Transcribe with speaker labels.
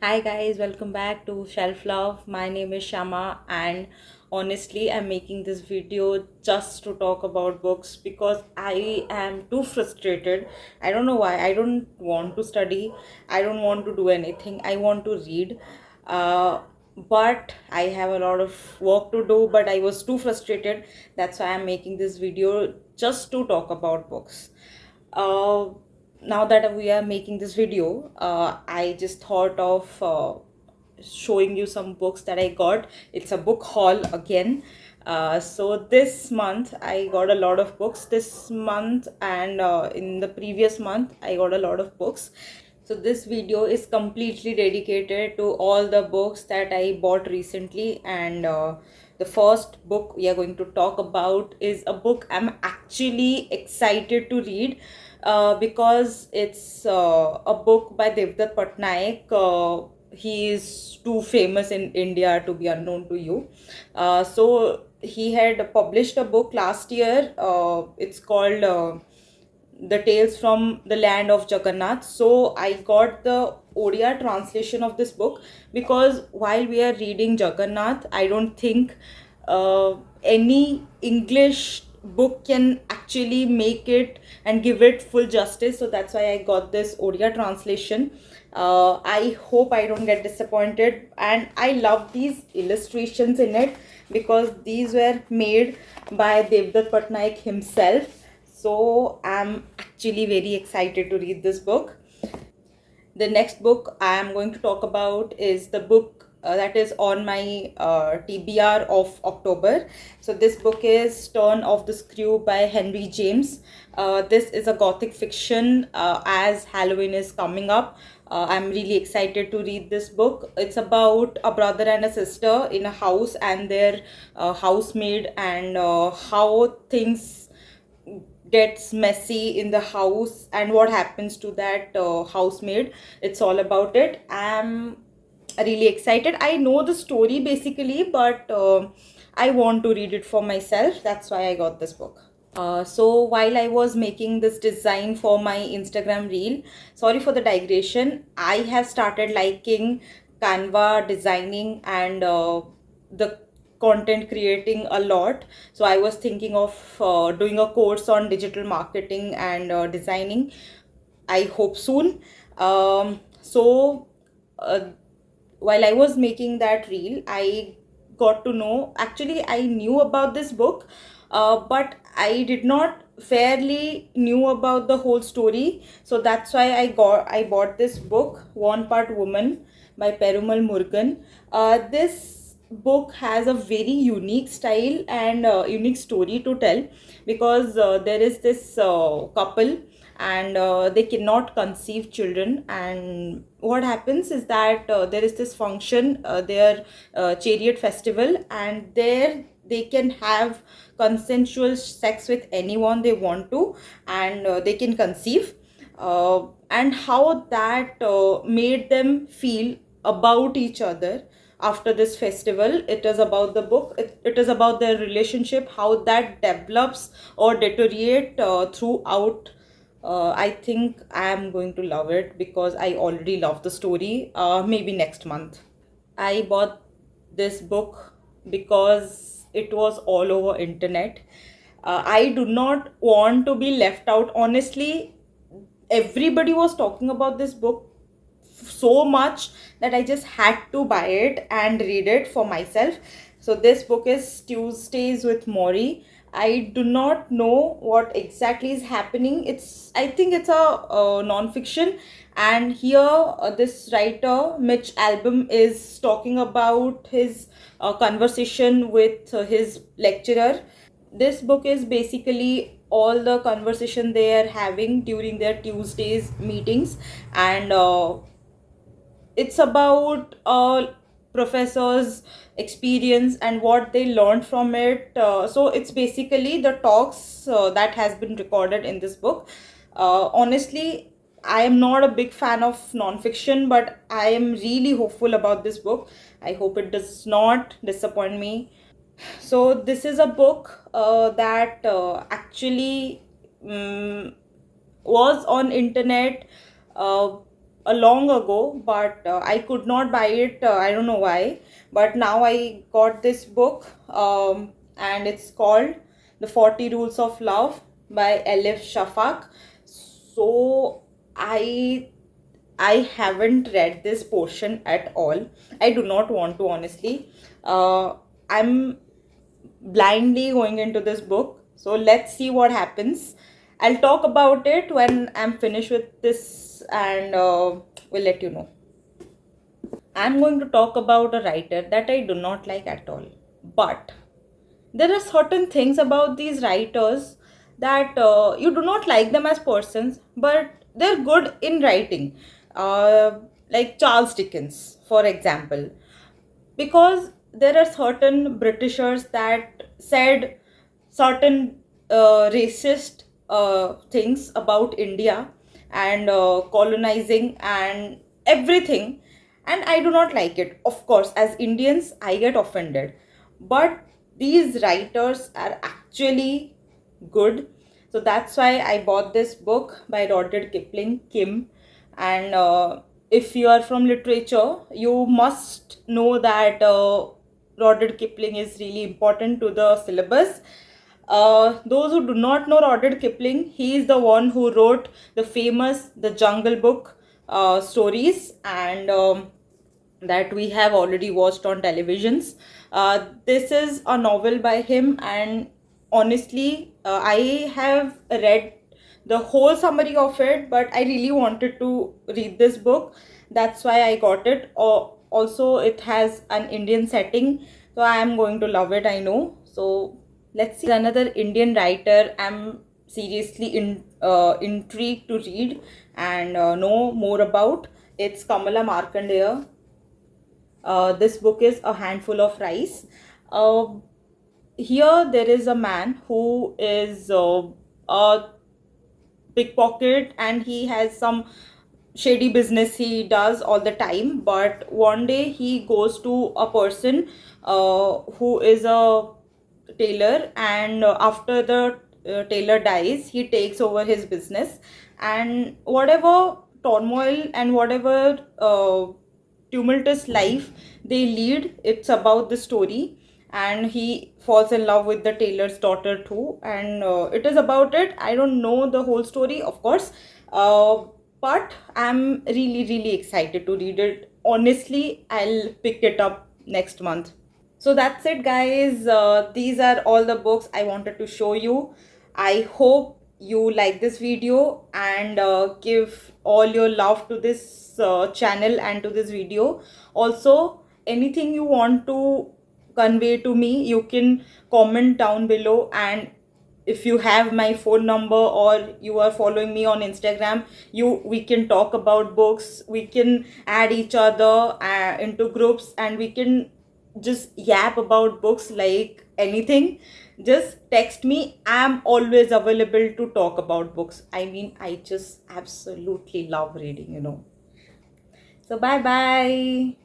Speaker 1: Hi guys, welcome back to Shelf Love. My name is Shama, and honestly I'm making this video just to talk about books because I am too frustrated. I don't know why. I don't want to study. I don't want to do anything. I want to read. Uh but I have a lot of work to do, but I was too frustrated. That's why I'm making this video just to talk about books. uh, Now that we are making this video, I just thought of showing you some books that I got. It's a book haul again. So this month I got a lot of books this month, and in the previous month I got a lot of books. So this video is completely dedicated to all the books that I bought recently, and the first book we are going to talk about is a book I'm actually excited to read, because it's a book by Devdutt Patnaik. He is too famous in India to be unknown to you. So he had published a book last year. It's called The Tales from the Land of Jaganath. So I got the Odia translation of this book because while we are reading Jagannath, I don't think any English book can actually make it and give it full justice. So that's why I got this Odia translation. I hope I don't get disappointed, and I love these illustrations in it because these were made by Devdutt Patnaik himself. So I'm actually very excited to read this book. The next book I am going to talk about is the book that is on my TBR of October. So this book is Turn of the Screw by Henry James. This is a gothic fiction as Halloween is coming up. I'm really excited to read this book. It's about a brother and a sister in a house and their housemaid, and how things gets messy in the house and what happens to that housemaid. It's all about it. I'm really excited. I know the story basically, but I want to read it for myself. That's why I got this book. So while I was making this design for my Instagram reel, sorry for the digression, I have started liking Canva designing and the content creating a lot. So I was thinking of doing a course on digital marketing and designing. I hope soon. So uh, while I was making that reel, I got to know, actually I knew about this book, but I did not fairly knew about the whole story. So that's why I bought this book, One Part Woman by Perumal Murugan. This book has a very unique style and unique story to tell, because there is this couple, and they cannot conceive children. And what happens is that there is this function, their chariot festival, and there they can have consensual sex with anyone they want to, and they can conceive. And how that made them feel about each other after this festival. It is about the book, it is about their relationship, how that develops or deteriorate throughout. I think I am going to love it because I already love the story. Maybe next month. I bought this book because it was all over internet. I do not want to be left out. Honestly, everybody was talking about this book so much that I just had to buy it and read it for myself. So this book is Tuesdays with Mori. I do not know what exactly is happening. I think it's a non-fiction, and here this writer Mitch Albom is talking about his conversation with his lecturer. This book is basically all the conversation they are having during their Tuesdays meetings, and it's about professors experience and what they learned from it. So it's basically the talks that has been recorded in this book. Honestly, I am not a big fan of non-fiction, but I am really hopeful about this book. I hope it does not disappoint me. So this is a book that actually was on internet. a long ago, but I could not buy it. I don't know why, but now I got this book, and it's called The 40 Rules of Love by Elif Shafak. So I I haven't read this portion at all. I do not want to, honestly. I'm blindly going into this book. So let's see what happens. I'll talk about it when I'm finished with this, and we'll let you know. I'm going to talk about a writer that I do not like at all. But there are certain things about these writers that you do not like them as persons, but they're good in writing. Like Charles Dickens, for example, because there are certain Britishers that said certain racist things about India and colonizing and everything, and I do not like it. Of course, as Indians, I get offended, but these writers are actually good. So that's why I bought this book by Rudyard Kipling, Kim. And if you are from literature, you must know that Rudyard Kipling is really important to the syllabus. Those who do not know Rudyard Kipling, he is the one who wrote the famous The Jungle Book stories, and that we have already watched on televisions. This is a novel by him, and honestly, I have read the whole summary of it, but I really wanted to read this book. That's why I got it. Also, it has an Indian setting, so I am going to love it, I know. So let's see. Another Indian writer I'm seriously intrigued to read and know more about. It's Kamala Markandeya. This book is A Handful of Rice. Uh, Here there is a man who is a pickpocket, and he has some shady business he does all the time. But one day he goes to a person who is a tailor, and after the tailor dies, he takes over his business, and whatever turmoil and whatever tumultuous life they lead, it's about the story. And he falls in love with the tailor's daughter too, and it is about it. I don't know the whole story, of course, uh, but I'm really excited to read it. Honestly, I'll pick it up next month. So that's it, guys. These are all the books I wanted to show you. I hope you like this video, and give all your love to this channel and to this video. Also, anything you want to convey to me, you can comment down below. And if you have my phone number, or you are following me on Instagram, we can talk about books. We can add each other into groups, and we can just yap about books like anything. Just text me. I'm always available to talk about books. I mean, I just absolutely love reading. So bye bye.